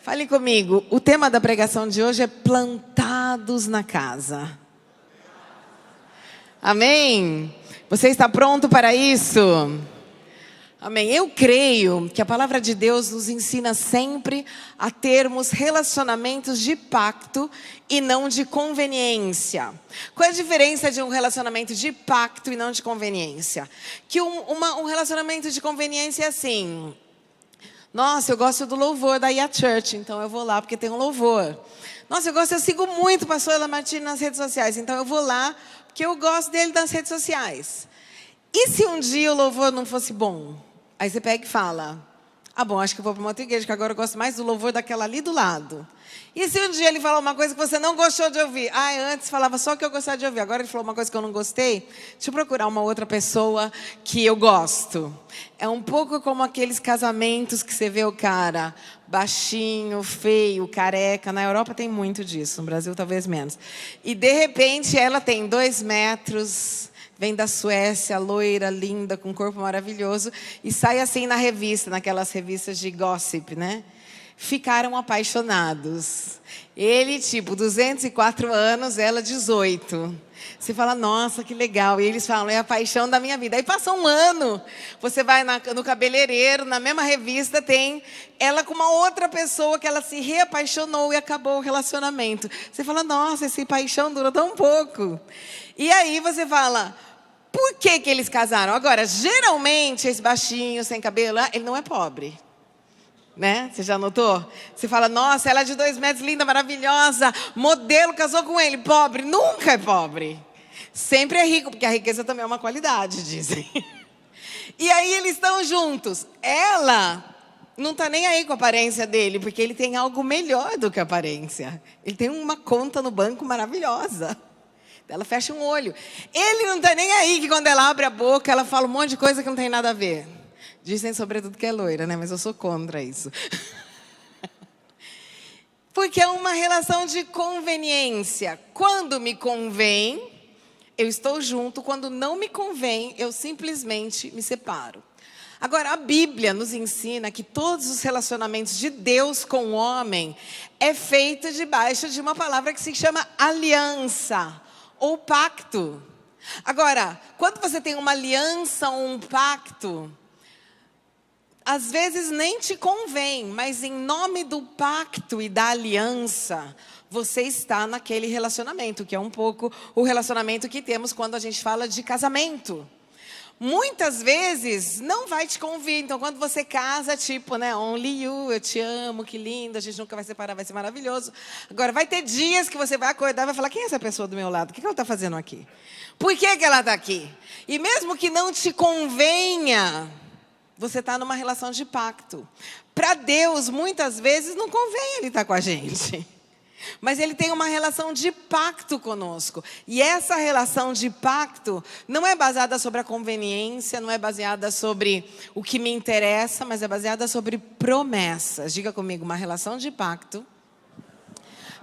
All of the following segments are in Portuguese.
Fale comigo, o tema da pregação de hoje é plantados na casa. Amém? Você está pronto para isso? Amém. Eu creio que a palavra de Deus nos ensina sempre a termos relacionamentos de pacto e não de conveniência. Qual é a diferença de um relacionamento de pacto e não de conveniência? Que um relacionamento de conveniência é assim: nossa, eu gosto do louvor da IA Church, então eu vou lá porque tem um louvor. Nossa, eu sigo muito o pastor Lamartine nas redes sociais, então eu vou lá porque eu gosto dele nas redes sociais. E se um dia o louvor não fosse bom? Aí você pega e fala: ah, bom, acho que eu vou para uma outra igreja, que agora eu gosto mais do louvor daquela ali do lado. E se um dia ele falar uma coisa que você não gostou de ouvir? Ah, antes falava só o que eu gostava de ouvir, agora ele falou uma coisa que eu não gostei? Deixa eu procurar uma outra pessoa que eu gosto. É um pouco como aqueles casamentos que você vê o cara baixinho, feio, careca. Na Europa tem muito disso, no Brasil talvez menos. E de repente ela tem 2 metros... Vem da Suécia, loira, linda, com um corpo maravilhoso. E sai assim na revista, naquelas revistas de gossip, né? Ficaram apaixonados. Ele, 204 anos, ela 18. Você fala, nossa, que legal. E eles falam, é a paixão da minha vida. Aí passa um ano, você vai no cabeleireiro, na mesma revista tem ela com uma outra pessoa que ela se reapaixonou e acabou o relacionamento. Você fala, nossa, essa paixão dura tão pouco. E aí você fala, por que eles casaram? Agora, geralmente, esse baixinho, sem cabelo, ele não é pobre. Né? Você já notou? Você fala, nossa, ela é de 2 metros, linda, maravilhosa, modelo, casou com ele. Pobre, nunca é pobre. Sempre é rico, porque a riqueza também é uma qualidade, dizem. E aí eles estão juntos. Ela não está nem aí com a aparência dele, porque ele tem algo melhor do que a aparência. Ele tem uma conta no banco maravilhosa. Ela fecha um olho. Ele não está nem aí que quando ela abre a boca, ela fala um monte de coisa que não tem nada a ver. Dizem sobretudo que é loira, né? Mas eu sou contra isso. Porque é uma relação de conveniência. Quando me convém, eu estou junto. Quando não me convém, eu simplesmente me separo. Agora, a Bíblia nos ensina que todos os relacionamentos de Deus com o homem é feito debaixo de uma palavra que se chama aliança ou pacto. Agora, quando você tem uma aliança ou um pacto, às vezes nem te convém, mas em nome do pacto e da aliança, você está naquele relacionamento, que é um pouco o relacionamento que temos quando a gente fala de casamento. Muitas vezes não vai te convir, então quando você casa, only you, eu te amo, que lindo, a gente nunca vai separar, vai ser maravilhoso. Agora, vai ter dias que você vai acordar e vai falar, quem é essa pessoa do meu lado? O que ela está fazendo aqui? Por que ela está aqui? E mesmo que não te convenha, você está numa relação de pacto. Para Deus, muitas vezes, não convém Ele estar com a gente. Mas Ele tem uma relação de pacto conosco. E essa relação de pacto não é baseada sobre a conveniência, não é baseada sobre o que me interessa, mas é baseada sobre promessas. Diga comigo, uma relação de pacto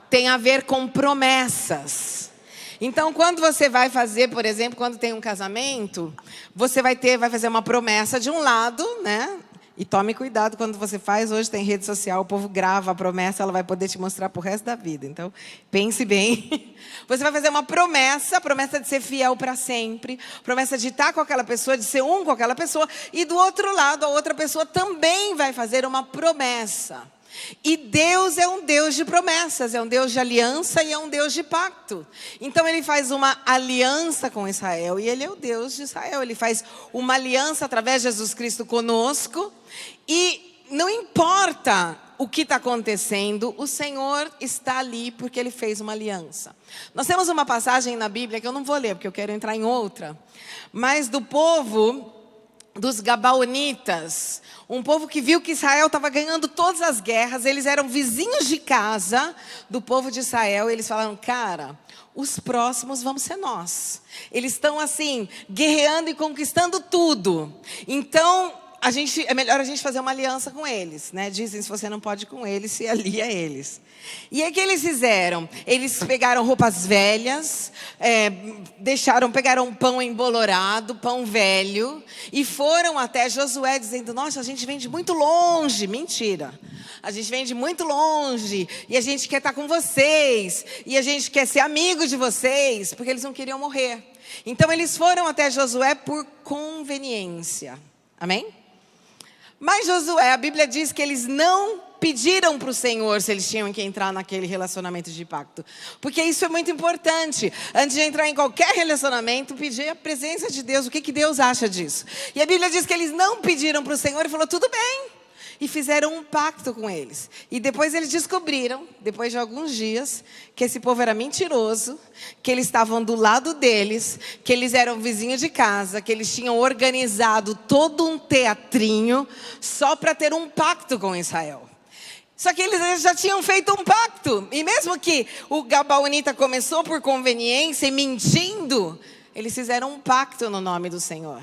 tem a ver com promessas. Então, quando você vai fazer, por exemplo, quando tem um casamento, você vai fazer uma promessa de um lado, né? E tome cuidado quando você faz. Hoje tem rede social, o povo grava a promessa, ela vai poder te mostrar pro resto da vida. Então, pense bem. Você vai fazer uma promessa, promessa de ser fiel para sempre, promessa de estar com aquela pessoa, de ser um com aquela pessoa. E do outro lado, a outra pessoa também vai fazer uma promessa. E Deus é um Deus de promessas, é um Deus de aliança e é um Deus de pacto. Então Ele faz uma aliança com Israel e Ele é o Deus de Israel. Ele faz uma aliança através de Jesus Cristo conosco e não importa o que está acontecendo, o Senhor está ali porque Ele fez uma aliança. Nós temos uma passagem na Bíblia que eu não vou ler porque eu quero entrar em outra, mas do povo dos Gabaonitas, um povo que viu que Israel estava ganhando todas as guerras, eles eram vizinhos de casa do povo de Israel, e eles falaram, cara, os próximos vamos ser nós. Eles estão assim, guerreando e conquistando tudo. Então, é melhor a gente fazer uma aliança com eles, né? Dizem, se você não pode ir com eles, se alia a eles. E aí o que eles fizeram? Eles pegaram roupas velhas, pegaram pão embolorado, pão velho, e foram até Josué dizendo, nossa, a gente vem de muito longe. Mentira. a gente vem de muito longe, e a gente quer estar com vocês, e a gente quer ser amigo de vocês, porque eles não queriam morrer. Então eles foram até Josué por conveniência. Amém? Mas Josué, a Bíblia diz que eles não pediram para o Senhor se eles tinham que entrar naquele relacionamento de pacto. Porque isso é muito importante. Antes de entrar em qualquer relacionamento, pedir a presença de Deus. O que Deus acha disso? E a Bíblia diz que eles não pediram para o Senhor e falou, tudo bem. E fizeram um pacto com eles. E depois eles descobriram, depois de alguns dias, que esse povo era mentiroso, que eles estavam do lado deles, que eles eram vizinhos de casa, que eles tinham organizado todo um teatrinho só para ter um pacto com Israel. Só que eles já tinham feito um pacto. E mesmo que o Gabaonita começou por conveniência e mentindo, eles fizeram um pacto no nome do Senhor.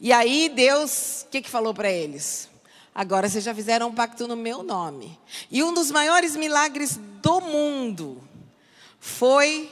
E aí Deus, o que falou para eles? Agora vocês já fizeram um pacto no meu nome. E um dos maiores milagres do mundo foi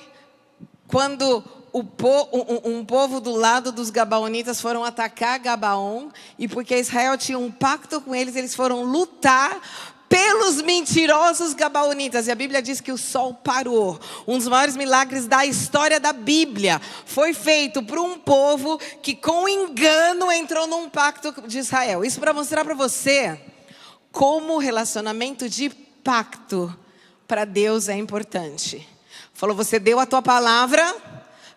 quando um povo do lado dos Gabaonitas foram atacar Gabaon. E porque Israel tinha um pacto com eles, eles foram lutar pelos mentirosos Gabaonitas. E a Bíblia diz que o sol parou. Um dos maiores milagres da história da Bíblia foi feito por um povo que com engano entrou num pacto de Israel. Isso para mostrar para você como o relacionamento de pacto para Deus é importante. Falou, você deu a tua palavra,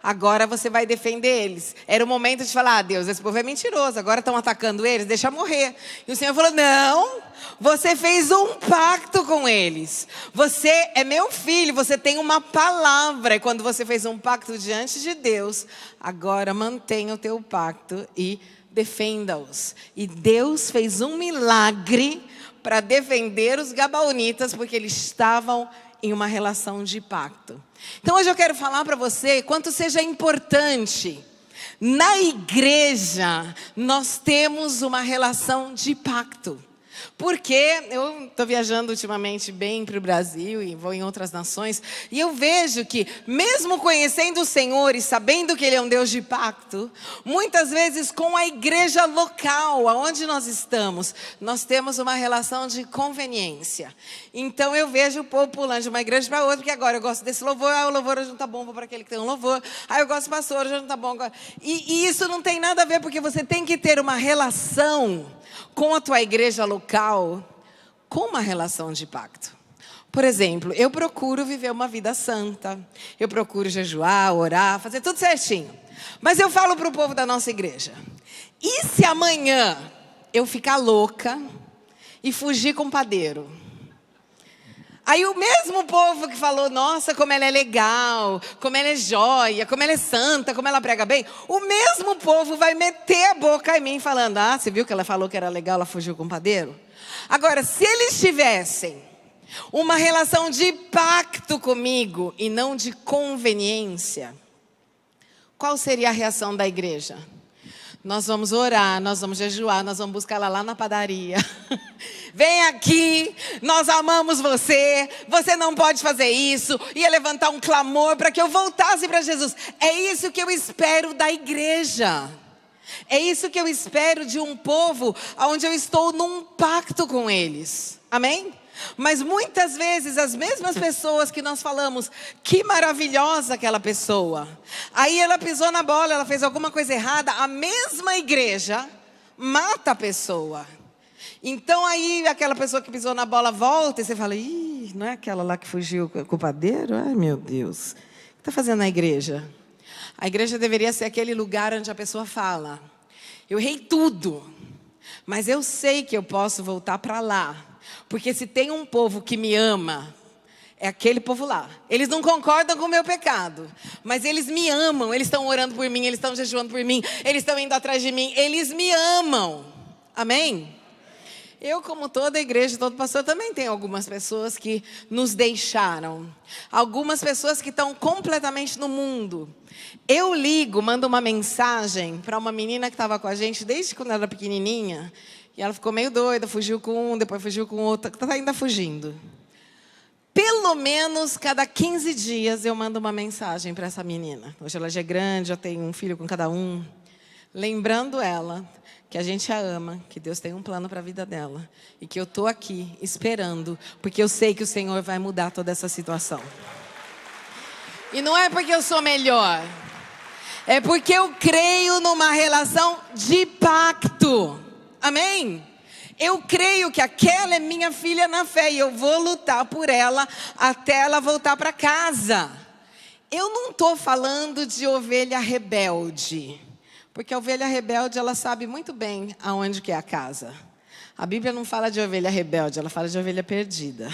agora você vai defender eles. Era o momento de falar, Deus, esse povo é mentiroso, agora estão atacando eles, deixa morrer. E o Senhor falou, não, você fez um pacto com eles. Você é meu filho, você tem uma palavra. E quando você fez um pacto diante de Deus, agora mantenha o teu pacto e defenda-os. E Deus fez um milagre para defender os Gabaonitas, porque eles estavam em uma relação de pacto. Então hoje eu quero falar para você quanto seja importante. Na igreja nós temos uma relação de pacto. Porque eu estou viajando ultimamente bem para o Brasil e vou em outras nações. E eu vejo que mesmo conhecendo o Senhor e sabendo que Ele é um Deus de pacto, muitas vezes com a igreja local, aonde nós estamos, nós temos uma relação de conveniência. Então eu vejo o povo pulando de uma igreja para outra, porque agora eu gosto desse louvor, o louvor hoje não está bom, vou para aquele que tem um louvor. Eu gosto do pastor, hoje não está bom. E isso não tem nada a ver, porque você tem que ter uma relação com a tua igreja local, com uma relação de pacto. Por exemplo, eu procuro viver uma vida santa. Eu procuro jejuar, orar, fazer tudo certinho. Mas eu falo para o povo da nossa igreja, e se amanhã eu ficar louca e fugir com o padeiro? Aí o mesmo povo que falou, nossa, como ela é legal, como ela é joia, como ela é santa, como ela prega bem, o mesmo povo vai meter a boca em mim falando, você viu que ela falou que era legal, ela fugiu com o padeiro? Agora, se eles tivessem uma relação de pacto comigo e não de conveniência, qual seria a reação da igreja? Nós vamos orar, nós vamos jejuar, nós vamos buscar ela lá na padaria. Vem aqui, nós amamos você, você não pode fazer isso. Ia levantar um clamor para que eu voltasse para Jesus. É isso que eu espero da igreja. É isso que eu espero de um povo onde eu estou num pacto com eles. Amém? Mas muitas vezes as mesmas pessoas que nós falamos, que maravilhosa aquela pessoa. Aí ela pisou na bola, ela fez alguma coisa errada, a mesma igreja mata a pessoa. Então aí aquela pessoa que pisou na bola volta e você fala, ih, não é aquela lá que fugiu com o padeiro? Ai meu Deus, o que está fazendo na igreja? A igreja deveria ser aquele lugar onde a pessoa fala, eu errei tudo, mas eu sei que eu posso voltar para lá. Porque se tem um povo que me ama, é aquele povo lá. Eles não concordam com o meu pecado, mas eles me amam. Eles estão orando por mim, eles estão jejuando por mim, eles estão indo atrás de mim. Eles me amam. Amém? Eu, como toda igreja, todo pastor, também tem algumas pessoas que nos deixaram. Algumas pessoas que estão completamente no mundo. Eu ligo, mando uma mensagem para uma menina que estava com a gente desde quando ela era pequenininha. E ela ficou meio doida, fugiu com um, depois fugiu com outro, está ainda fugindo. Pelo menos cada 15 dias eu mando uma mensagem para essa menina. Hoje ela já é grande, já tem um filho com cada um. lembrando ela que a gente a ama, que Deus tem um plano para a vida dela e que eu estou aqui esperando, porque eu sei que o Senhor vai mudar toda essa situação. E não é porque eu sou melhor, é porque eu creio numa relação de pacto. Amém? Eu creio que aquela é minha filha na fé e eu vou lutar por ela até ela voltar para casa. Eu não estou falando de ovelha rebelde, porque a ovelha rebelde, ela sabe muito bem aonde que é a casa. A Bíblia não fala de ovelha rebelde, ela fala de ovelha perdida.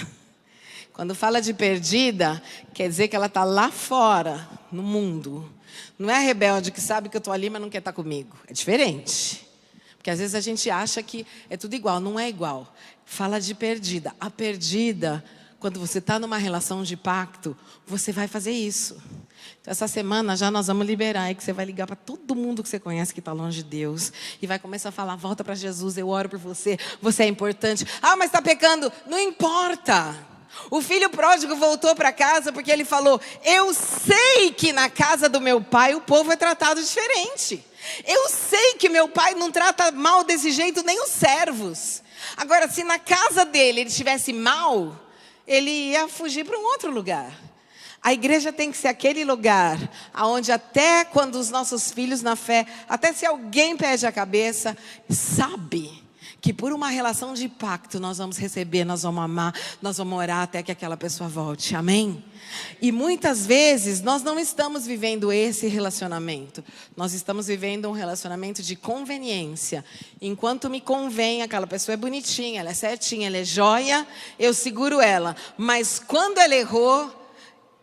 Quando fala de perdida, quer dizer que ela está lá fora, no mundo. Não é a rebelde que sabe que eu estou ali, mas não quer estar comigo. É diferente. Porque às vezes a gente acha que é tudo igual, não é igual. Fala de perdida. A perdida, quando você está numa relação de pacto, você vai fazer isso. Então, essa semana já nós vamos liberar e que você vai ligar para todo mundo que você conhece que está longe de Deus e vai começar a falar, volta para Jesus, eu oro por você, você é importante. Ah, mas está pecando. Não importa. O filho pródigo voltou para casa porque ele falou, eu sei que na casa do meu pai o povo é tratado diferente. Eu sei que meu pai não trata mal desse jeito nem os servos. Agora, se na casa dele ele estivesse mal, ele ia fugir para um outro lugar. A igreja tem que ser aquele lugar onde até quando os nossos filhos na fé, até se alguém perde a cabeça, sabe que por uma relação de pacto nós vamos receber, nós vamos amar, nós vamos orar até que aquela pessoa volte. Amém? E muitas vezes nós não estamos vivendo esse relacionamento. Nós estamos vivendo um relacionamento de conveniência. Enquanto me convém, aquela pessoa é bonitinha, ela é certinha, ela é joia, eu seguro ela. Mas quando ela errou...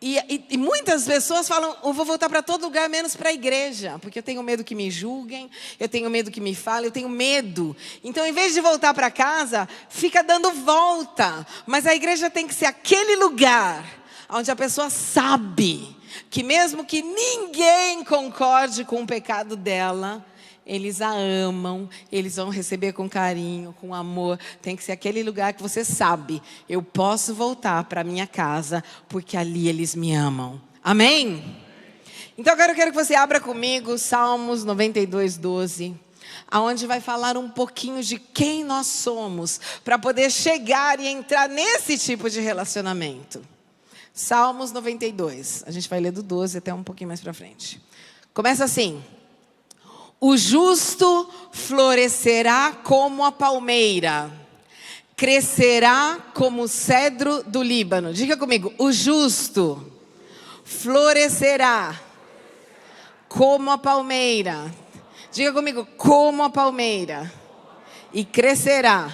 E muitas pessoas falam, eu vou voltar para todo lugar, menos para a igreja. Porque eu tenho medo que me julguem, eu tenho medo que me falem, eu tenho medo. Então, em vez de voltar para casa, fica dando volta. Mas a igreja tem que ser aquele lugar onde a pessoa sabe que mesmo que ninguém concorde com o pecado dela, eles a amam, eles vão receber com carinho, com amor. Tem que ser aquele lugar que você sabe, eu posso voltar para minha casa, porque ali eles me amam. Amém? Então agora eu quero que você abra comigo Salmos 92, 12. Aonde vai falar um pouquinho de quem nós somos, para poder chegar e entrar nesse tipo de relacionamento. Salmos 92, a gente vai ler do 12 até um pouquinho mais para frente. Começa assim. O justo florescerá como a palmeira, crescerá como o cedro do Líbano. Diga comigo, o justo florescerá como a palmeira. Diga comigo, como a palmeira. E crescerá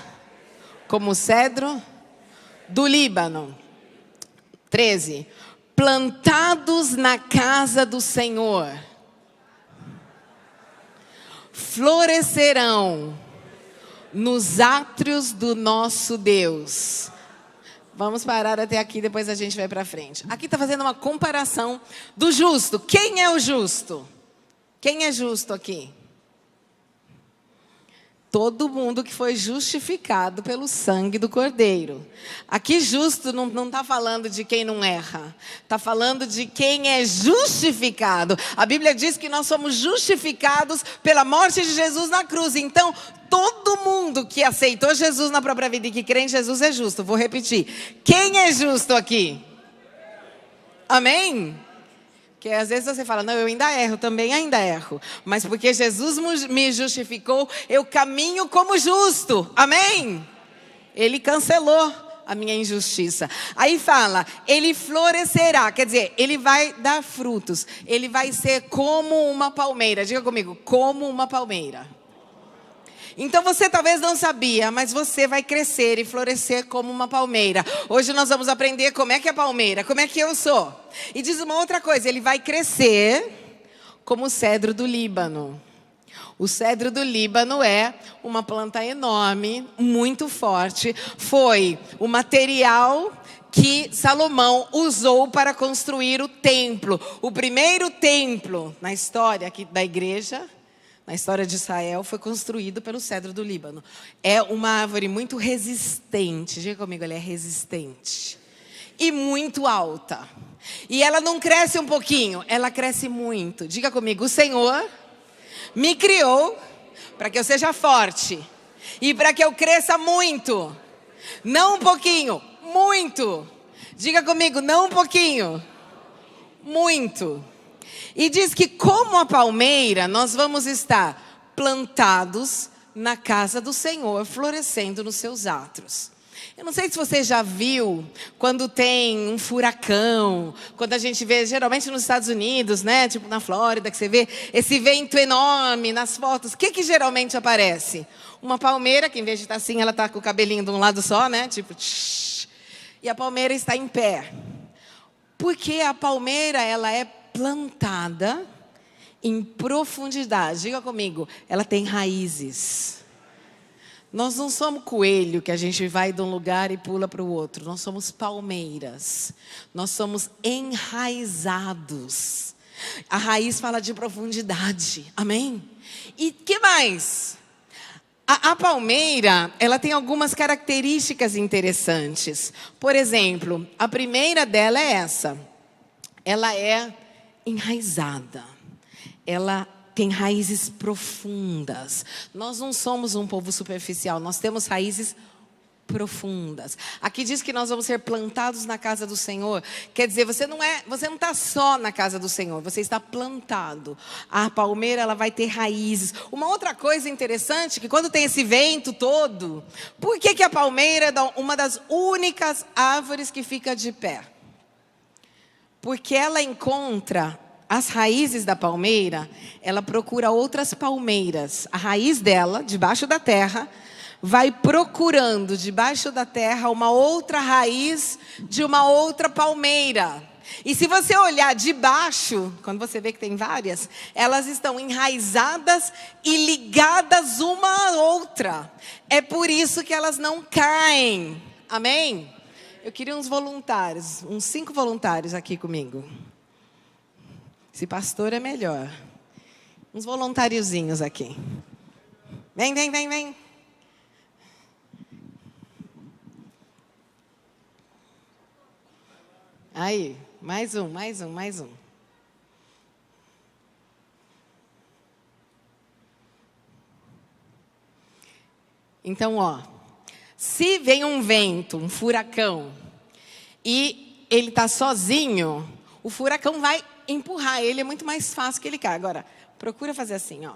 como o cedro do Líbano. 13. Plantados na casa do Senhor, florescerão nos átrios do nosso Deus. Vamos parar até aqui, depois a gente vai para frente. Aqui está fazendo uma comparação do justo. Quem é o justo? Quem é justo aqui? Todo mundo que foi justificado pelo sangue do Cordeiro. Aqui justo não está falando de quem não erra. Está falando de quem é justificado. A Bíblia diz que nós somos justificados pela morte de Jesus na cruz. Então, todo mundo que aceitou Jesus na própria vida e que crê em Jesus é justo. Vou repetir. Quem é justo aqui? Amém? Porque às vezes você fala, não, eu ainda erro, também ainda erro. Mas porque Jesus me justificou, eu caminho como justo. Amém? Ele cancelou a minha injustiça. Aí fala, ele florescerá. Quer dizer, ele vai dar frutos. Ele vai ser como uma palmeira. Diga comigo, como uma palmeira. Então você talvez não sabia, mas você vai crescer e florescer como uma palmeira. Hoje nós vamos aprender como é que é palmeira, como é que eu sou. E diz uma outra coisa, ele vai crescer como o cedro do Líbano. O cedro do Líbano é uma planta enorme, muito forte. Foi o material que Salomão usou para construir o templo. O primeiro templo na história aqui da igreja, na história de Israel, foi construído pelo cedro do Líbano. É uma árvore muito resistente. Diga comigo, ela é resistente. E muito alta. E ela não cresce um pouquinho, ela cresce muito. Diga comigo, o Senhor me criou para que eu seja forte e para que eu cresça muito. Não um pouquinho, muito. Diga comigo, não um pouquinho, muito. E diz que como a palmeira, nós vamos estar plantados na casa do Senhor, florescendo nos seus atos. Eu não sei se você já viu quando tem um furacão, quando a gente vê, geralmente nos Estados Unidos, né? Tipo na Flórida, que você vê esse vento enorme nas fotos. O que geralmente aparece? Uma palmeira, que em vez de estar assim, ela está com o cabelinho de um lado só, né? Tipo, tsh, e a palmeira está em pé. Porque a palmeira, ela é plantada em profundidade. Diga comigo, ela tem raízes. Nós não somos coelho que a gente vai de um lugar e pula para o outro. Nós somos palmeiras. Nós somos enraizados. A raiz fala de profundidade. Amém? E que mais? A palmeira, ela tem algumas características interessantes. Por exemplo, a primeira dela é essa. Ela é enraizada. Ela tem raízes profundas. Nós não somos um povo superficial, nós temos raízes profundas. Aqui diz que nós vamos ser plantados na casa do Senhor. Quer dizer, você não está só na casa do Senhor, você está plantado. A palmeira, ela vai ter raízes. Uma outra coisa interessante, que quando tem esse vento todo, por que a palmeira é uma das únicas árvores que fica de pé? Porque ela encontra as raízes da palmeira, ela procura outras palmeiras. A raiz dela, debaixo da terra, vai procurando debaixo da terra uma outra raiz de uma outra palmeira. E se você olhar de baixo, quando você vê que tem várias, elas estão enraizadas e ligadas uma à outra. É por isso que elas não caem. Amém? Eu queria uns voluntários, uns 5 voluntários aqui comigo. Esse pastor é melhor. Uns voluntáriozinhos aqui. Vem, vem, vem, vem. Aí, mais um. Então, ó, se vem um vento, um furacão, e ele está sozinho, o furacão vai empurrar ele, é muito mais fácil que ele caia. Agora, procura fazer assim, ó.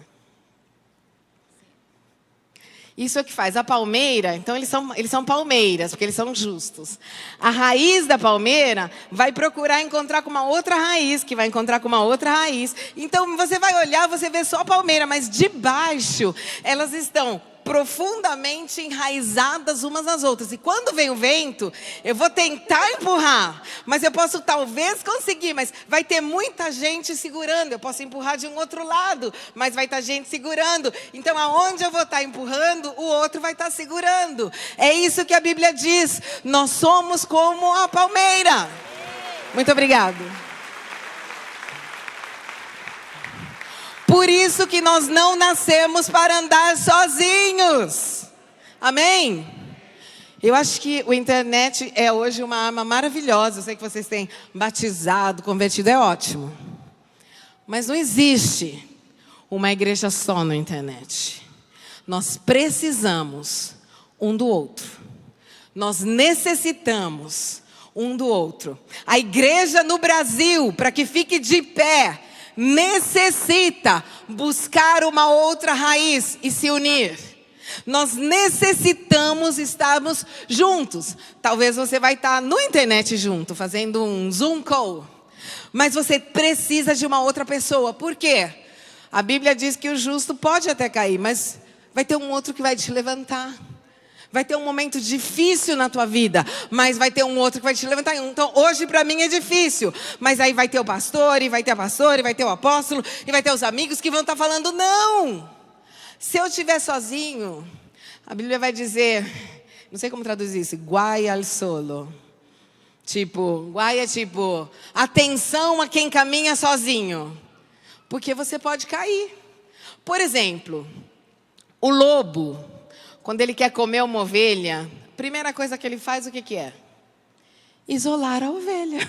Isso é o que faz a palmeira. Então eles são palmeiras, porque eles são justos. A raiz da palmeira vai procurar encontrar com uma outra raiz, que vai encontrar com uma outra raiz. Então você vai olhar, você vê só a palmeira, mas de baixo elas estão profundamente enraizadas umas nas outras. E quando vem o vento, eu vou tentar empurrar, mas eu posso talvez conseguir, mas vai ter muita gente segurando. Eu posso empurrar de um outro lado, mas vai estar gente segurando. Então aonde eu vou estar empurrando, o outro vai estar segurando. É isso que a Bíblia diz. Nós somos como a palmeira. Muito obrigado. Por isso que nós não nascemos para andar sozinhos. Amém? Eu acho que a internet é hoje uma arma maravilhosa. Eu sei que vocês têm batizado, convertido, é ótimo. Mas não existe uma igreja só na internet. Nós precisamos um do outro. Nós necessitamos um do outro. A igreja no Brasil, para que fique de pé, necessita buscar uma outra raiz e se unir. Nós necessitamos estarmos juntos. Talvez você vai estar na internet junto, fazendo um Zoom call. Mas você precisa de uma outra pessoa. Por quê? A Bíblia diz que o justo pode até cair, mas vai ter um outro que vai te levantar. Vai ter um momento difícil na tua vida, mas vai ter um outro que vai te levantar. Então, hoje para mim é difícil, mas aí vai ter o pastor, e vai ter a pastora, e vai ter o apóstolo, e vai ter os amigos que vão estar falando, não. Se eu estiver sozinho, a Bíblia vai dizer, não sei como traduzir isso, guai al solo. Tipo, guai é tipo, atenção a quem caminha sozinho. Porque você pode cair. Por exemplo, o lobo, quando ele quer comer uma ovelha, a primeira coisa que ele faz, o que é? Isolar a ovelha.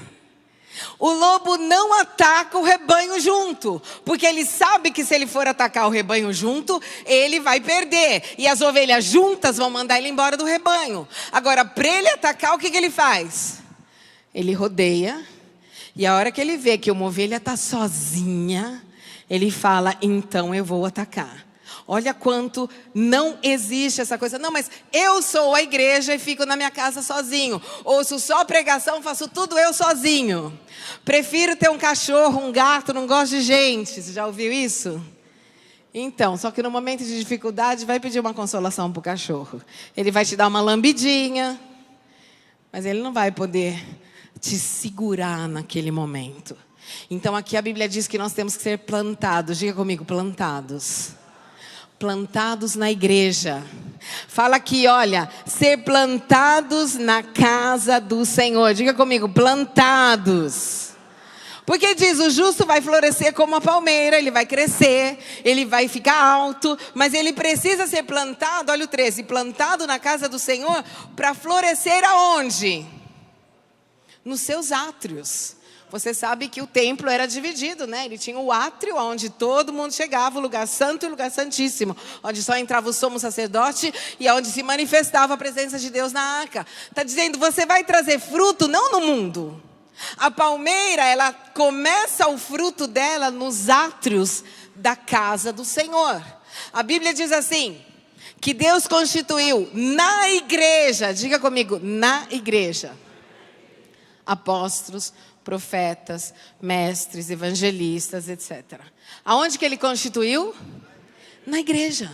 O lobo não ataca o rebanho junto, porque ele sabe que se ele for atacar o rebanho junto, ele vai perder. E as ovelhas juntas vão mandar ele embora do rebanho. Agora, para ele atacar, o que ele faz? Ele rodeia, e a hora que ele vê que uma ovelha está sozinha, ele fala, então eu vou atacar. Olha quanto não existe essa coisa. Não, mas eu sou a igreja e fico na minha casa sozinho. Ouço só pregação, faço tudo eu sozinho. Prefiro ter um cachorro, um gato, não gosto de gente. Você já ouviu isso? Então, só que no momento de dificuldade, vai pedir uma consolação para o cachorro. Ele vai te dar uma lambidinha, mas ele não vai poder te segurar naquele momento. Então aqui a Bíblia diz que nós temos que ser plantados. Diga comigo, plantados. Plantados na igreja. Fala aqui, olha, ser plantados na casa do Senhor. Diga comigo, plantados. Porque diz, o justo vai florescer como a palmeira, ele vai crescer, ele vai ficar alto, mas ele precisa ser plantado, olha o 13, plantado na casa do Senhor para florescer aonde? Nos seus átrios. Você sabe que o templo era dividido, né? Ele tinha o átrio, onde todo mundo chegava, o lugar santo e o lugar santíssimo. Onde só entrava o sumo sacerdote e onde se manifestava a presença de Deus na arca. Está dizendo, você vai trazer fruto não no mundo. A palmeira, ela começa o fruto dela nos átrios da casa do Senhor. A Bíblia diz assim, que Deus constituiu na igreja, diga comigo, na igreja, apóstolos, profetas, mestres, evangelistas, etc. Aonde que ele constituiu? Na igreja.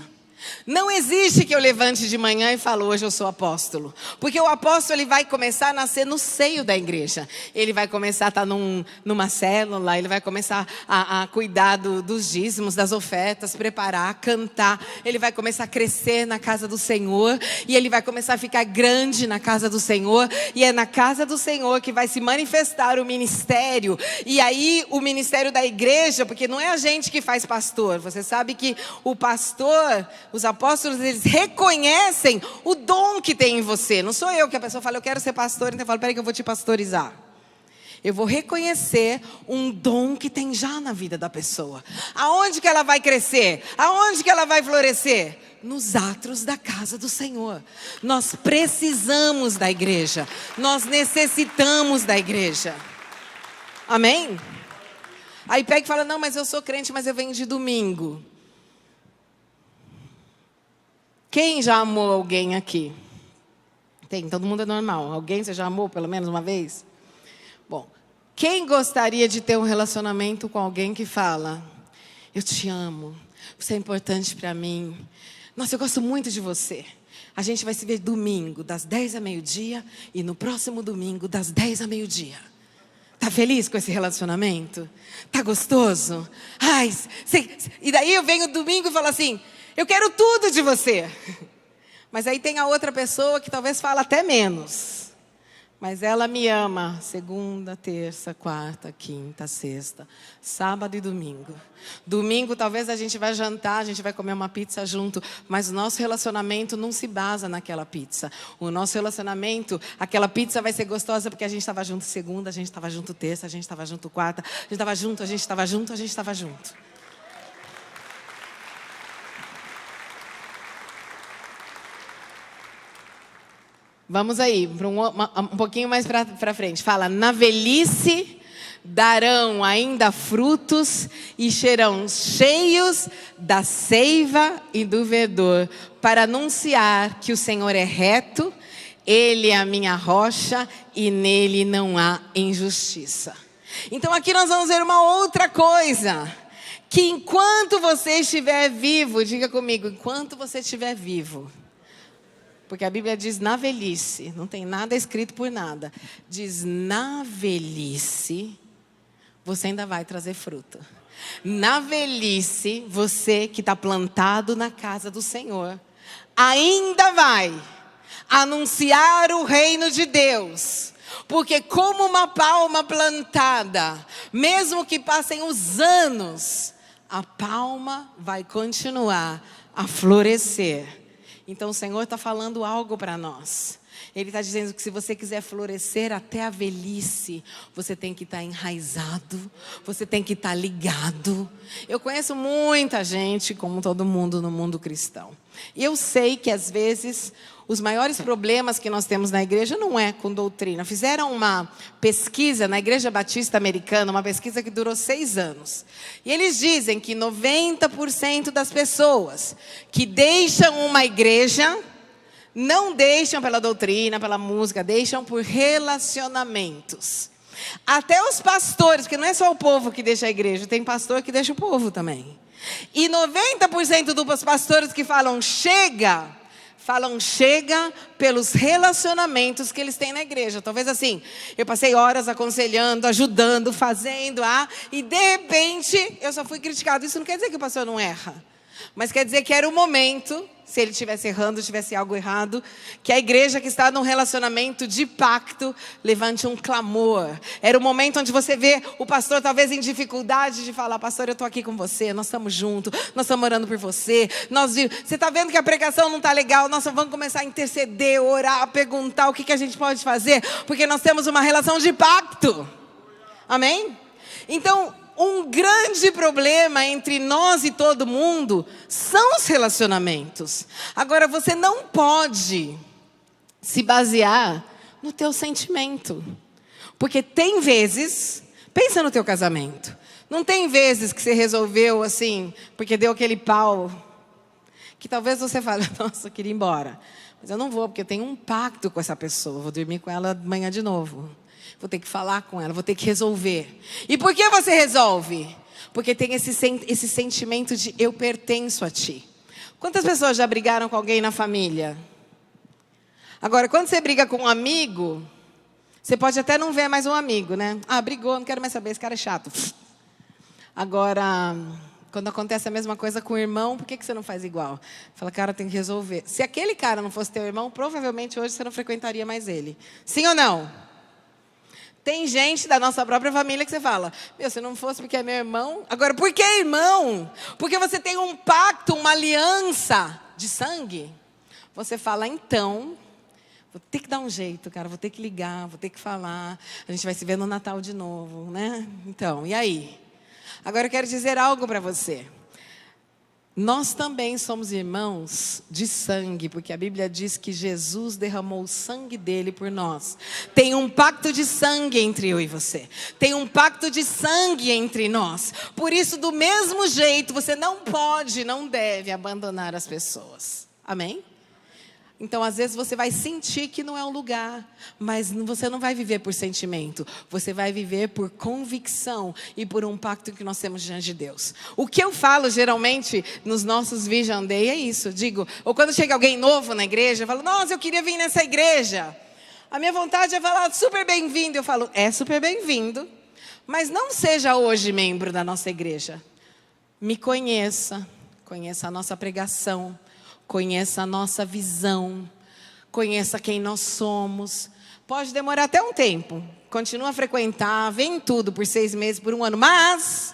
Não existe que eu levante de manhã e falo, hoje eu sou apóstolo. Porque o apóstolo ele vai começar a nascer no seio da igreja. Ele vai começar a estar numa célula, ele vai começar a cuidar dos dízimos, das ofertas, preparar, cantar. Ele vai começar a crescer na casa do Senhor. E ele vai começar a ficar grande na casa do Senhor. E é na casa do Senhor que vai se manifestar o ministério. E aí o ministério da igreja, porque não é a gente que faz pastor. Você sabe que o pastor... Os apóstolos, eles reconhecem o dom que tem em você. Não sou eu que a pessoa fala, eu quero ser pastor, então eu falo, peraí que eu vou te pastorizar. Eu vou reconhecer um dom que tem já na vida da pessoa. Aonde que ela vai crescer? Aonde que ela vai florescer? Nos átrios da casa do Senhor. Nós precisamos da igreja. Nós necessitamos da igreja. Amém? Aí pega e fala, não, mas eu sou crente, mas eu venho de domingo. Quem já amou alguém aqui? Tem, todo mundo é normal. Alguém você já amou pelo menos uma vez? Bom, quem gostaria de ter um relacionamento com alguém que fala, eu te amo, você é importante para mim, nossa, eu gosto muito de você. A gente vai se ver domingo, das 10 a meio-dia, e no próximo domingo, das 10 a meio-dia. Tá feliz com esse relacionamento? Tá gostoso? Ai, e daí eu venho domingo e falo assim, eu quero tudo de você. Mas aí tem a outra pessoa que talvez fala até menos. Mas ela me ama segunda, terça, quarta, quinta, sexta, sábado e domingo. Domingo talvez a gente vai jantar, a gente vai comer uma pizza junto. Mas o nosso relacionamento não se basa naquela pizza. O nosso relacionamento, aquela pizza vai ser gostosa porque a gente estava junto segunda, a gente estava junto terça, a gente estava junto quarta. A gente estava junto, a gente estava junto, a gente estava junto. Vamos aí, para um pouquinho mais para frente. Fala, na velhice darão ainda frutos e serão cheios da seiva e do verdor, para anunciar que o Senhor é reto, Ele é a minha rocha e nele não há injustiça. Então aqui nós vamos ver uma outra coisa, que enquanto você estiver vivo, diga comigo, enquanto você estiver vivo, porque a Bíblia diz na velhice, não tem nada escrito por nada. Diz na velhice, você ainda vai trazer fruto. Na velhice, você que está plantado na casa do Senhor, ainda vai anunciar o reino de Deus. Porque como uma palma plantada, mesmo que passem os anos, a palma vai continuar a florescer. Então o Senhor está falando algo para nós. Ele está dizendo que se você quiser florescer até a velhice, você tem que estar enraizado, você tem que estar ligado. Eu conheço muita gente, como todo mundo no mundo cristão. E eu sei que às vezes os maiores problemas que nós temos na igreja não é com doutrina. Fizeram uma pesquisa na Igreja Batista Americana, uma pesquisa que durou 6 anos. E eles dizem que 90% das pessoas que deixam uma igreja não deixam pela doutrina, pela música, deixam por relacionamentos. Até os pastores, porque não é só o povo que deixa a igreja, tem pastor que deixa o povo também. E 90% dos pastores que falam chega pelos relacionamentos que eles têm na igreja. Talvez assim, eu passei horas aconselhando, ajudando, fazendo, e de repente eu só fui criticado. Isso não quer dizer que o pastor não erra, mas quer dizer que era o momento, se ele estivesse errando, tivesse algo errado, que a igreja que está num relacionamento de pacto, levante um clamor. Era o momento onde você vê o pastor talvez em dificuldade de falar: pastor, eu estou aqui com você, nós estamos juntos, nós estamos orando por você. Você está vendo que a pregação não está legal, nós vamos começar a interceder, orar, perguntar o que a gente pode fazer, porque nós temos uma relação de pacto. Amém? Então, um grande problema entre nós e todo mundo são os relacionamentos. Agora, você não pode se basear no teu sentimento. Porque tem vezes, pensa no teu casamento. Não tem vezes que você resolveu assim, porque deu aquele pau, que talvez você fale: nossa, eu queria ir embora. Mas eu não vou, porque eu tenho um pacto com essa pessoa. Vou dormir com ela amanhã de novo. Vou ter que falar com ela, vou ter que resolver. E por que você resolve? Porque tem esse sentimento de eu pertenço a ti. Quantas pessoas já brigaram com alguém na família? Agora, quando você briga com um amigo, você pode até não ver mais um amigo, né? Brigou, não quero mais saber, esse cara é chato. Agora, quando acontece a mesma coisa com o irmão, por que você não faz igual? Fala: cara, tem que resolver. Se aquele cara não fosse teu irmão, provavelmente hoje você não frequentaria mais ele. Sim ou não? Tem gente da nossa própria família que você fala: se não fosse porque é meu irmão. Agora, por que irmão? Porque você tem um pacto, uma aliança de sangue. Você fala: então, vou ter que dar um jeito, cara, vou ter que ligar, vou ter que falar. A gente vai se ver no Natal de novo, né? Então, e aí? Agora eu quero dizer algo para você. Nós também somos irmãos de sangue, porque a Bíblia diz que Jesus derramou o sangue dele por nós. Tem um pacto de sangue entre eu e você. Tem um pacto de sangue entre nós. Por isso, do mesmo jeito, você não pode, não deve abandonar as pessoas. Amém? Então, às vezes, você vai sentir que não é um lugar, mas você não vai viver por sentimento. Você vai viver por convicção e por um pacto que nós temos diante de Deus. O que eu falo, geralmente, nos nossos Vision Day é isso. Digo, ou quando chega alguém novo na igreja, eu falo: nossa, eu queria vir nessa igreja. A minha vontade é falar: super bem-vindo. Eu falo: é super bem-vindo, mas não seja hoje membro da nossa igreja. Me conheça, conheça a nossa pregação, conheça a nossa visão, conheça quem nós somos. Pode demorar até um tempo, continua a frequentar, vem tudo por 6 meses, por 1 ano. Mas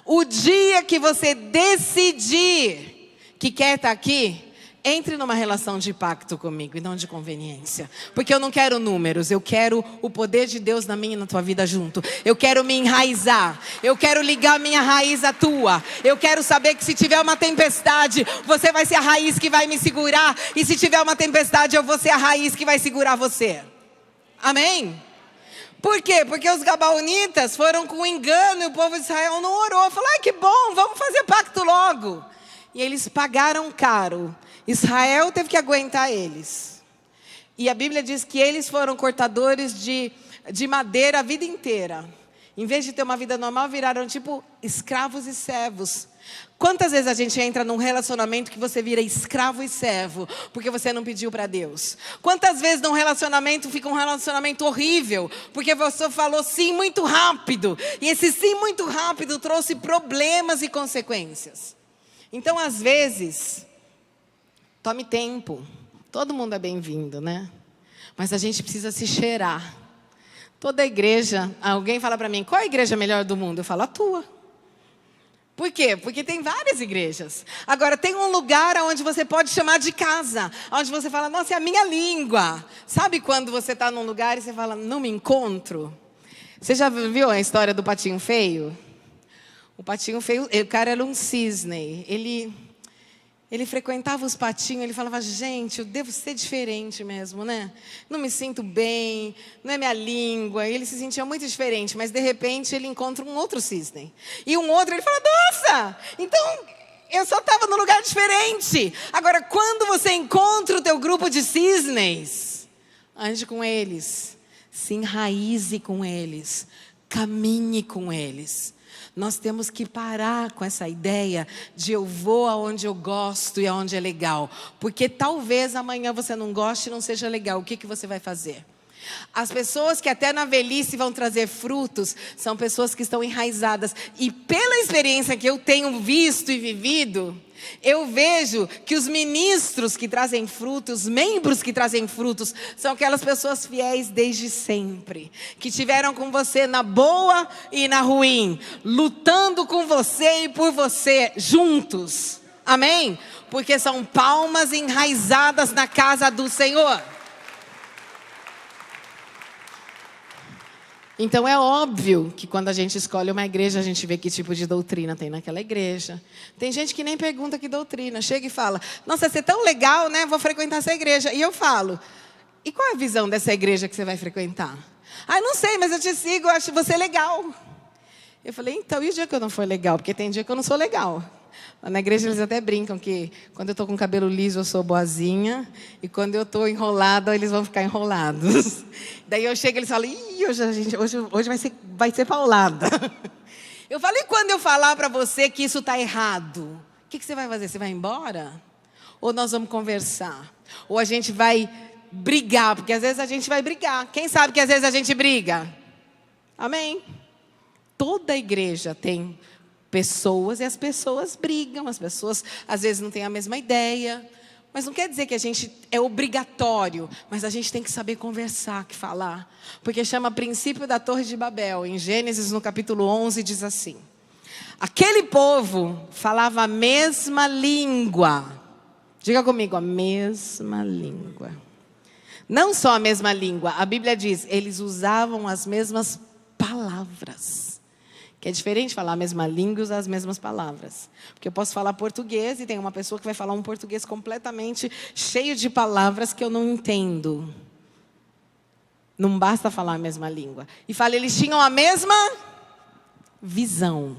o dia que você decidir que quer estar aqui, entre numa relação de pacto comigo e não de conveniência. Porque eu não quero números, eu quero o poder de Deus na minha e na tua vida junto. Eu quero me enraizar, eu quero ligar a minha raiz à tua. Eu quero saber que se tiver uma tempestade, você vai ser a raiz que vai me segurar. E se tiver uma tempestade, eu vou ser a raiz que vai segurar você. Amém? Por quê? Porque os gabaonitas foram com engano e o povo de Israel não orou. Falou: ai, que bom, vamos fazer pacto logo. E eles pagaram caro. Israel teve que aguentar eles. E a Bíblia diz que eles foram cortadores de madeira a vida inteira. Em vez de ter uma vida normal, viraram tipo escravos e servos. Quantas vezes a gente entra num relacionamento que você vira escravo e servo, porque você não pediu para Deus? Quantas vezes num relacionamento fica um relacionamento horrível, porque você falou sim muito rápido, e esse sim muito rápido trouxe problemas e consequências. Então, às vezes, tome tempo. Todo mundo é bem-vindo, né? Mas a gente precisa se cheirar. Toda igreja, alguém fala para mim: qual é a igreja melhor do mundo? Eu falo: a tua. Por quê? Porque tem várias igrejas. Agora, tem um lugar onde você pode chamar de casa. Onde você fala, nossa, é a minha língua. Sabe quando você está num lugar e você fala, não me encontro? Você já viu a história do Patinho Feio? O Patinho Feio, o cara era um cisne. Ele frequentava os patinhos, ele falava, gente, eu devo ser diferente mesmo, né? Não me sinto bem, não é minha língua. E ele se sentia muito diferente, mas de repente ele encontra um outro cisne. E um outro, ele fala, nossa, então eu só estava num lugar diferente. Agora, quando você encontra o teu grupo de cisnes, ande com eles, se enraize com eles, caminhe com eles. Nós temos que parar com essa ideia de eu vou aonde eu gosto e aonde é legal. Porque talvez amanhã você não goste e não seja legal. O que você vai fazer? As pessoas que até na velhice vão trazer frutos são pessoas que estão enraizadas. E pela experiência que eu tenho visto e vivido, eu vejo que os ministros que trazem frutos, os membros que trazem frutos, são aquelas pessoas fiéis desde sempre, que tiveram com você na boa e na ruim, lutando com você e por você, juntos. Amém? Porque são palmas enraizadas na casa do Senhor. Então é óbvio que quando a gente escolhe uma igreja, a gente vê que tipo de doutrina tem naquela igreja. Tem gente que nem pergunta que doutrina, chega e fala, nossa, você é tão legal, né? Vou frequentar essa igreja. E eu falo, e qual é a visão dessa igreja que você vai frequentar? Ah, não sei, mas eu te sigo, eu acho você legal. Eu falei, então, e o dia que eu não for legal? Porque tem dia que eu não sou legal. Na igreja eles até brincam que quando eu estou com cabelo liso eu sou boazinha e quando eu estou enrolada eles vão ficar enrolados. Daí eu chego e eles falam, ih, hoje vai ser paulada. Eu falo, e quando eu falar para você que isso está errado? O que você vai fazer? Você vai embora? Ou nós vamos conversar? Ou a gente vai brigar? Porque às vezes a gente vai brigar. Quem sabe que às vezes a gente briga? Amém? Toda igreja tem pessoas e as pessoas brigam, as pessoas às vezes não têm a mesma ideia, mas não quer dizer que a gente é obrigatório, mas a gente tem que saber conversar, que falar, porque chama princípio da Torre de Babel. Em Gênesis no capítulo 11 diz assim, aquele povo falava a mesma língua, diga comigo, a mesma língua, não só a mesma língua, a Bíblia diz, eles usavam as mesmas palavras. Que é diferente falar a mesma língua e usar as mesmas palavras. Porque eu posso falar português e tem uma pessoa que vai falar um português completamente cheio de palavras que eu não entendo. Não basta falar a mesma língua. E fala, eles tinham a mesma visão.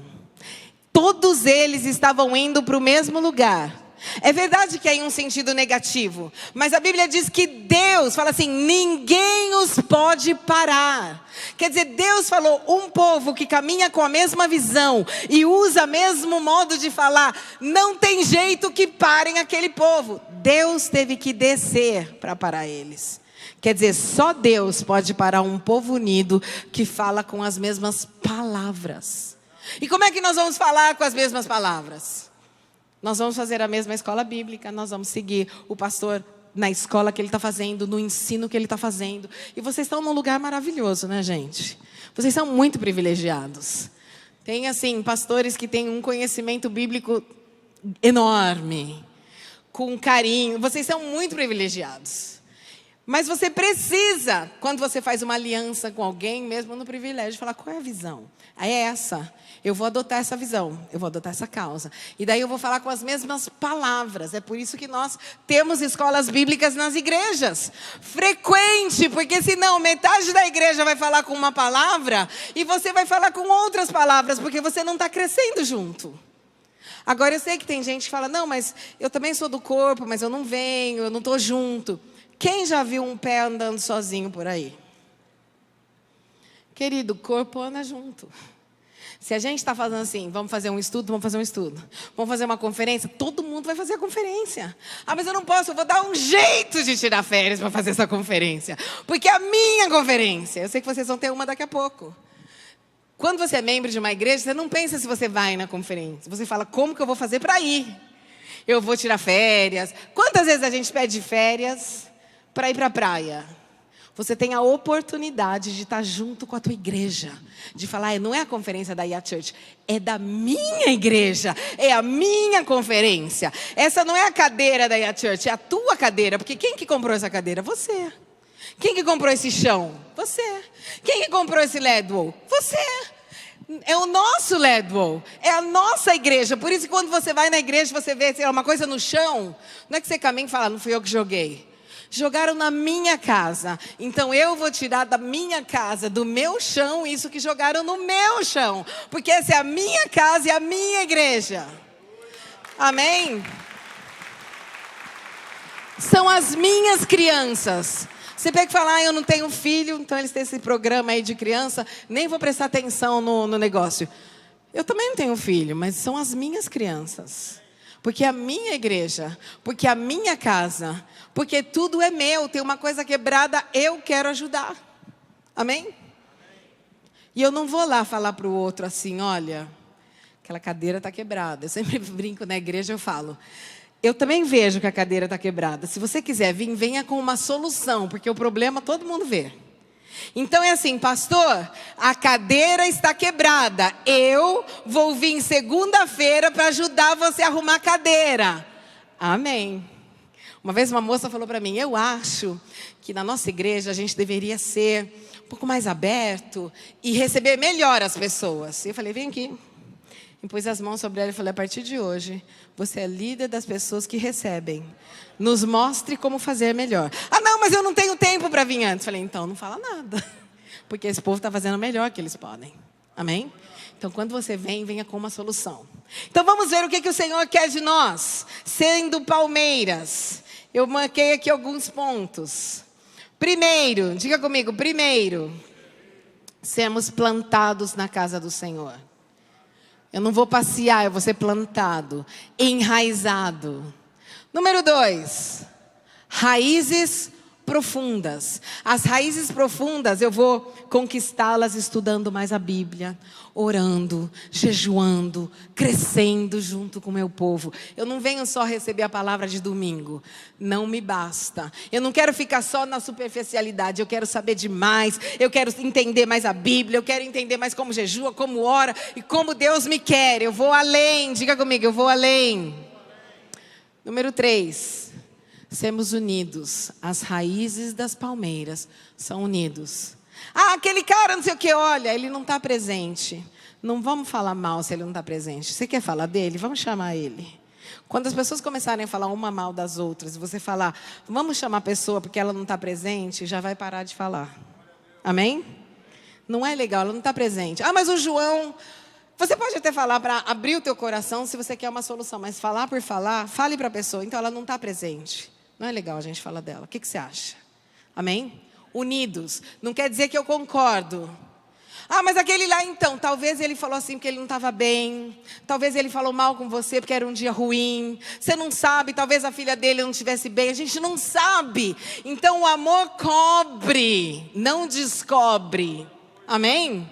Todos eles estavam indo para o mesmo lugar. É verdade que é em um sentido negativo, mas a Bíblia diz que Deus fala assim, ninguém os pode parar. Quer dizer, Deus falou, um povo que caminha com a mesma visão e usa o mesmo modo de falar, não tem jeito que parem aquele povo. Deus teve que descer para parar eles. Quer dizer, só Deus pode parar um povo unido que fala com as mesmas palavras. E como é que nós vamos falar com as mesmas palavras? Nós vamos fazer a mesma escola bíblica, nós vamos seguir o pastor na escola que ele está fazendo, no ensino que ele está fazendo. E vocês estão num lugar maravilhoso, né, gente? Vocês são muito privilegiados. Tem, assim, pastores que têm um conhecimento bíblico enorme, com carinho. Vocês são muito privilegiados. Mas você precisa, quando você faz uma aliança com alguém, mesmo no privilégio, falar, qual é a visão? É essa. Eu vou adotar essa visão, eu vou adotar essa causa. E daí eu vou falar com as mesmas palavras. É por isso que nós temos escolas bíblicas nas igrejas. Frequente, porque senão metade da igreja vai falar com uma palavra e você vai falar com outras palavras, porque você não está crescendo junto. Agora eu sei que tem gente que fala, não, mas eu também sou do corpo, mas eu não venho, eu não estou junto. Quem já viu um pé andando sozinho por aí? Querido, o corpo anda junto. Se a gente está fazendo assim, vamos fazer um estudo, vamos fazer um estudo. Vamos fazer uma conferência, todo mundo vai fazer a conferência. Ah, mas eu não posso, eu vou dar um jeito de tirar férias para fazer essa conferência. Porque é a minha conferência. Eu sei que vocês vão ter uma daqui a pouco. Quando você é membro de uma igreja, você não pensa se você vai na conferência. Você fala, como que eu vou fazer para ir? Eu vou tirar férias. Quantas vezes a gente pede férias para ir para a praia? Você tem a oportunidade de estar junto com a tua igreja. De falar, não é a conferência da IA Church, é da minha igreja. É a minha conferência. Essa não é a cadeira da IA Church, é a tua cadeira. Porque quem que comprou essa cadeira? Você. Quem que comprou esse chão? Você. Quem que comprou esse Ledwall? Você. É o nosso Ledwall, é a nossa igreja. Por isso que quando você vai na igreja, você vê uma coisa no chão, não é que você caminha e fala, não fui eu que joguei. Jogaram na minha casa, então eu vou tirar da minha casa, do meu chão, isso que jogaram no meu chão. Porque essa é a minha casa e a minha igreja. Amém? São as minhas crianças. Você pega e fala, eu não tenho filho, então eles têm esse programa aí de criança, nem vou prestar atenção no negócio. Eu também não tenho filho, mas são as minhas crianças. Porque a minha igreja, porque a minha casa, porque tudo é meu, tem uma coisa quebrada, eu quero ajudar. Amém? E eu não vou lá falar para o outro assim, olha, aquela cadeira está quebrada. Eu sempre brinco na igreja, eu falo, eu também vejo que a cadeira está quebrada. Se você quiser vir, venha com uma solução, porque o problema todo mundo vê. Então é assim, pastor, a cadeira está quebrada. Eu vou vir segunda-feira para ajudar você a arrumar a cadeira. Amém. Uma vez uma moça falou para mim, eu acho que na nossa igreja a gente deveria ser um pouco mais aberto e receber melhor as pessoas. E eu falei, vem aqui. E pus as mãos sobre ela e falei, a partir de hoje, você é líder das pessoas que recebem. Nos mostre como fazer melhor. Ah, não, mas eu não tenho tempo para vir antes. Falei, então não fala nada. Porque esse povo está fazendo o melhor que eles podem. Amém? Então, quando você vem, venha com uma solução. Então, vamos ver o que o Senhor quer de nós. Sendo palmeiras. Eu marquei aqui alguns pontos. Primeiro, diga comigo, primeiro, sermos plantados na casa do Senhor. Eu não vou passear, eu vou ser plantado, enraizado. Número 2, raízes profundas. As raízes profundas eu vou conquistá-las estudando mais a Bíblia, orando, jejuando, crescendo junto com o meu povo. Eu não venho só receber a palavra de domingo, não me basta. Eu não quero ficar só na superficialidade, eu quero saber demais, eu quero entender mais a Bíblia, eu quero entender mais como jejua, como ora e como Deus me quer. Eu vou além, diga comigo, eu vou além. Número 3, sermos unidos. As raízes das palmeiras são unidos. Ah, aquele cara não sei o que, olha, ele não está presente. Não vamos falar mal se ele não está presente. Você quer falar dele? Vamos chamar ele. Quando as pessoas começarem a falar uma mal das outras, você falar, vamos chamar a pessoa porque ela não está presente, já vai parar de falar. Amém? Não é legal, ela não está presente. Ah, mas o João... Você pode até falar para abrir o teu coração se você quer uma solução, mas falar por falar, fale para a pessoa. Então ela não está presente. Não é legal a gente falar dela. O que você acha? Amém? Unidos. Não quer dizer que eu concordo. Ah, mas aquele lá então, talvez ele falou assim porque ele não estava bem. Talvez ele falou mal com você porque era um dia ruim. Você não sabe, talvez a filha dele não estivesse bem. A gente não sabe. Então o amor cobre, não descobre. Amém?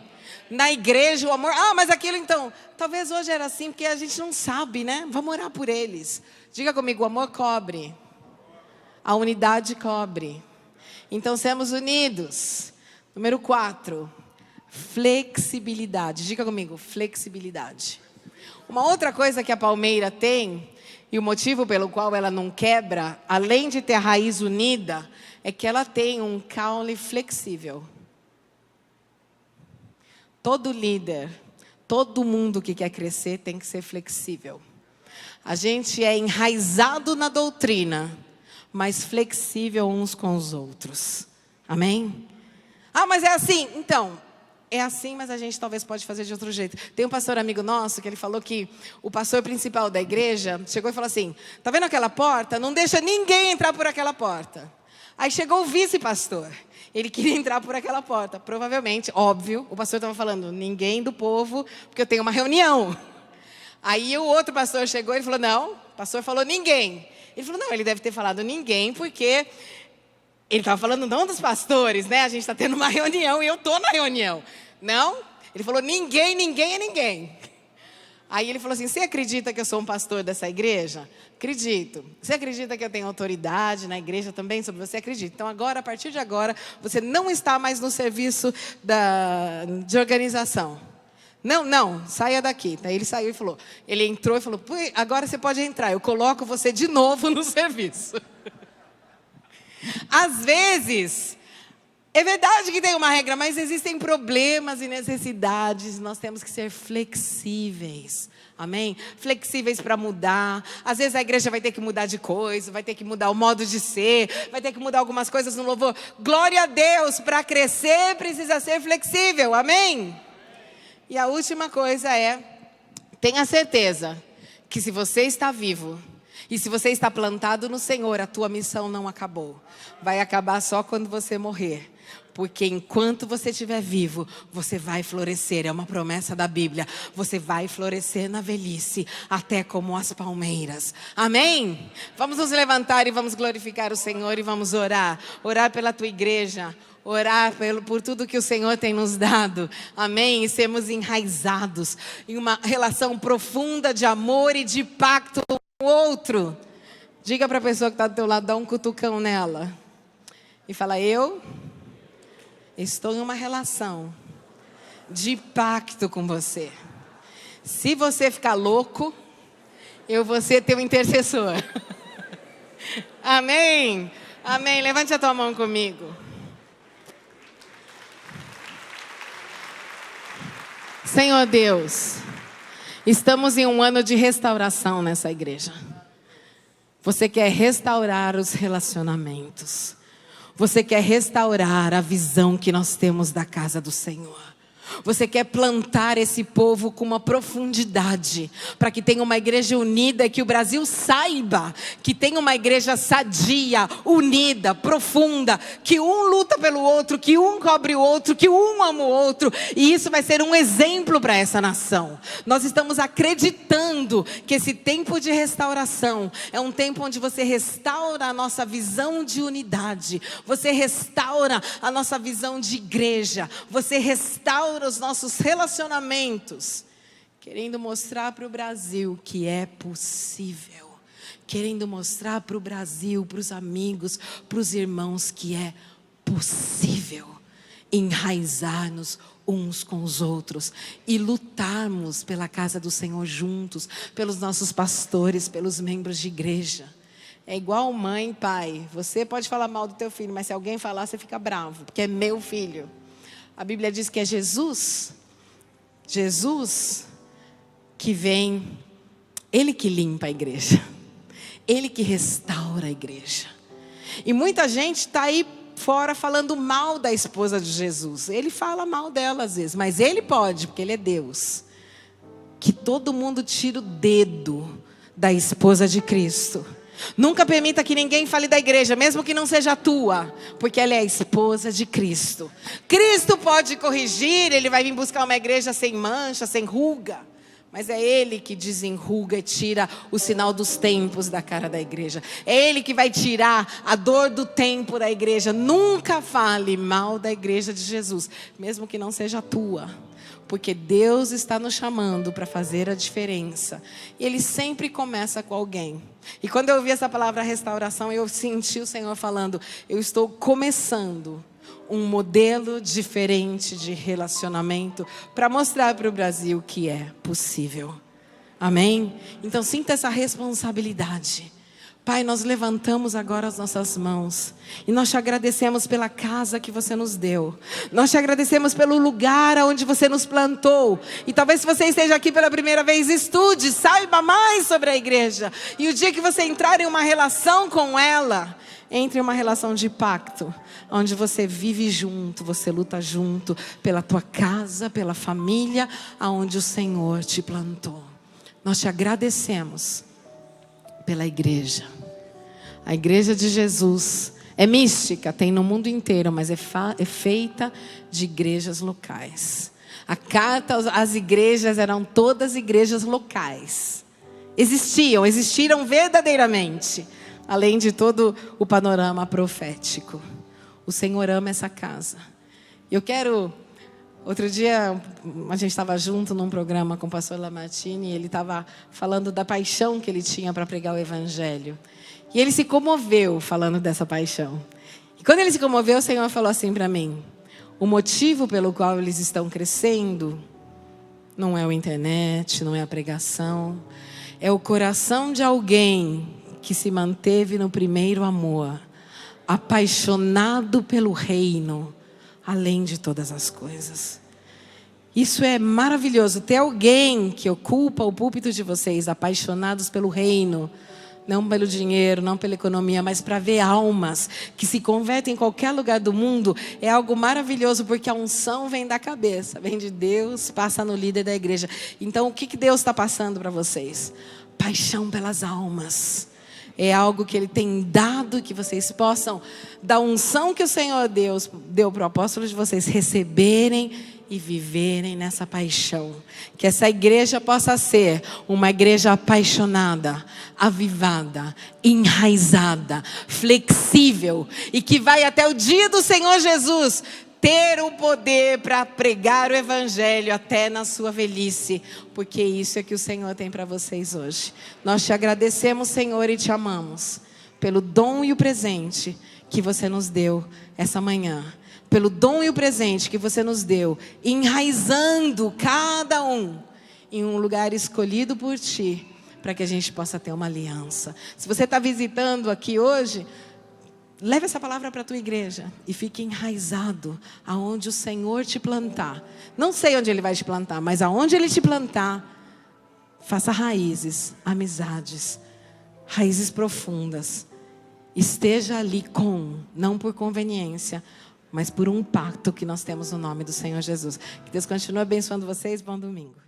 Na igreja o amor, mas aquilo então, talvez hoje era assim, porque a gente não sabe, né? Vamos orar por eles. Diga comigo, o amor cobre. A unidade cobre. Então, sermos unidos. Número 4, flexibilidade. Diga comigo, flexibilidade. Uma outra coisa que a palmeira tem, e o motivo pelo qual ela não quebra, além de ter a raiz unida, é que ela tem um caule flexível. Todo líder, todo mundo que quer crescer tem que ser flexível. A gente é enraizado na doutrina, mas flexível uns com os outros. Amém? Ah, mas é assim. Então, é assim, mas a gente talvez pode fazer de outro jeito. Tem um pastor amigo nosso que ele falou que o pastor principal da igreja chegou e falou assim, tá vendo aquela porta? Não deixa ninguém entrar por aquela porta. Aí chegou o vice-pastor. Ele queria entrar por aquela porta. Provavelmente, óbvio, o pastor estava falando, ninguém do povo, porque eu tenho uma reunião. Aí o outro pastor chegou e falou, não, o pastor falou ninguém. Ele falou, não, ele deve ter falado ninguém, porque ele estava falando não dos pastores, né? A gente está tendo uma reunião e eu estou na reunião. Não, ele falou ninguém, ninguém é ninguém. Aí ele falou assim, você acredita que eu sou um pastor dessa igreja? Acredito. Você acredita que eu tenho autoridade na igreja também sobre você? Acredito. Então agora, a partir de agora, você não está mais no serviço de organização. Não, saia daqui. Daí ele saiu e falou, ele entrou e falou, agora você pode entrar, eu coloco você de novo no serviço. Às vezes, é verdade que tem uma regra, mas existem problemas e necessidades, nós temos que ser flexíveis. Amém? Flexíveis para mudar. Às vezes a igreja vai ter que mudar de coisa, vai ter que mudar o modo de ser, vai ter que mudar algumas coisas no louvor. Glória a Deus, para crescer precisa ser flexível. Amém? E a última coisa é, tenha certeza que se você está vivo e se você está plantado no Senhor, a tua missão não acabou. Vai acabar só quando você morrer. Porque enquanto você estiver vivo, você vai florescer. É uma promessa da Bíblia. Você vai florescer na velhice, até como as palmeiras. Amém? Vamos nos levantar e vamos glorificar o Senhor e vamos orar. Orar pela tua igreja. Orar por tudo que o Senhor tem nos dado. Amém? E sermos enraizados em uma relação profunda de amor e de pacto com o outro. Diga para a pessoa que está do teu lado, dá um cutucão nela. E fala, eu estou em uma relação de pacto com você. Se você ficar louco, eu vou ser teu intercessor. Amém? Amém. Levante a tua mão comigo. Senhor Deus, estamos em um ano de restauração nessa igreja. Você quer restaurar os relacionamentos. Você quer restaurar a visão que nós temos da casa do Senhor. Você quer plantar esse povo com uma profundidade, para que tenha uma igreja unida, que o Brasil saiba que tem uma igreja sadia, unida, profunda, que um luta pelo outro, que um cobre o outro, que um ama o outro, e isso vai ser um exemplo para essa nação. Nós estamos acreditando que esse tempo de restauração é um tempo onde você restaura a nossa visão de unidade, você restaura a nossa visão de igreja, você restaura os nossos relacionamentos, querendo mostrar para o Brasil que é possível, querendo mostrar para o Brasil, para os amigos, para os irmãos que é possível enraizar-nos uns com os outros e lutarmos pela casa do Senhor juntos, pelos nossos pastores, pelos membros de igreja. É igual mãe e pai, você pode falar mal do teu filho, mas se alguém falar, você fica bravo, porque é meu filho. A Bíblia diz que é Jesus que vem, Ele que limpa a igreja, Ele que restaura a igreja. E muita gente está aí fora falando mal da esposa de Jesus. Ele fala mal dela às vezes, mas Ele pode, porque Ele é Deus. Que todo mundo tire o dedo da esposa de Cristo. Nunca permita que ninguém fale da igreja, mesmo que não seja a tua, porque ela é a esposa de Cristo. Cristo pode corrigir, Ele vai vir buscar uma igreja sem mancha, sem ruga, mas é Ele que desenruga e tira o sinal dos tempos da cara da igreja. É Ele que vai tirar a dor do tempo da igreja. Nunca fale mal da igreja de Jesus, mesmo que não seja a tua. Porque Deus está nos chamando para fazer a diferença. E Ele sempre começa com alguém. E quando eu ouvi essa palavra restauração, eu senti o Senhor falando, eu estou começando um modelo diferente de relacionamento para mostrar para o Brasil que é possível. Amém? Então sinta essa responsabilidade. Pai, nós levantamos agora as nossas mãos e nós te agradecemos pela casa que você nos deu. Nós te agradecemos pelo lugar onde você nos plantou. E talvez se você esteja aqui pela primeira vez, estude, saiba mais sobre a igreja. E o dia que você entrar em uma relação com ela, entre em uma relação de pacto, onde você vive junto, você luta junto pela tua casa, pela família, aonde o Senhor te plantou. Nós te agradecemos pela igreja. A igreja de Jesus é mística, tem no mundo inteiro, mas é feita de igrejas locais. A carta às igrejas eram todas igrejas locais. Existiram verdadeiramente, além de todo o panorama profético. O Senhor ama essa casa. Eu quero Outro dia, a gente estava junto num programa com o pastor Lamartine e ele estava falando da paixão que ele tinha para pregar o evangelho. E ele se comoveu falando dessa paixão. E quando ele se comoveu, o Senhor falou assim para mim: o motivo pelo qual eles estão crescendo não é a internet, não é a pregação, é o coração de alguém que se manteve no primeiro amor, apaixonado pelo reino, além de todas as coisas. Isso é maravilhoso, ter alguém que ocupa o púlpito de vocês, apaixonados pelo reino, não pelo dinheiro, não pela economia, mas para ver almas que se convertem em qualquer lugar do mundo, é algo maravilhoso, porque a unção vem da cabeça, vem de Deus, passa no líder da igreja. Então, o que Deus está passando para vocês? Paixão pelas almas. É algo que Ele tem dado, que vocês possam, da unção que o Senhor Deus deu para o apóstolo de vocês, receberem e viverem nessa paixão. Que essa igreja possa ser uma igreja apaixonada, avivada, enraizada, flexível, e que vai até o dia do Senhor Jesus ter o poder para pregar o evangelho até na sua velhice, porque isso é que o Senhor tem para vocês hoje. Nós te agradecemos, Senhor, e te amamos pelo dom e o presente que você nos deu essa manhã, pelo dom e o presente que você nos deu, enraizando cada um em um lugar escolhido por ti, para que a gente possa ter uma aliança. Se você está visitando aqui hoje, leve essa palavra para a tua igreja e fique enraizado aonde o Senhor te plantar. Não sei onde Ele vai te plantar, mas aonde Ele te plantar, faça raízes, amizades, raízes profundas. Esteja ali não por conveniência, mas por um pacto que nós temos no nome do Senhor Jesus. Que Deus continue abençoando vocês. Bom domingo.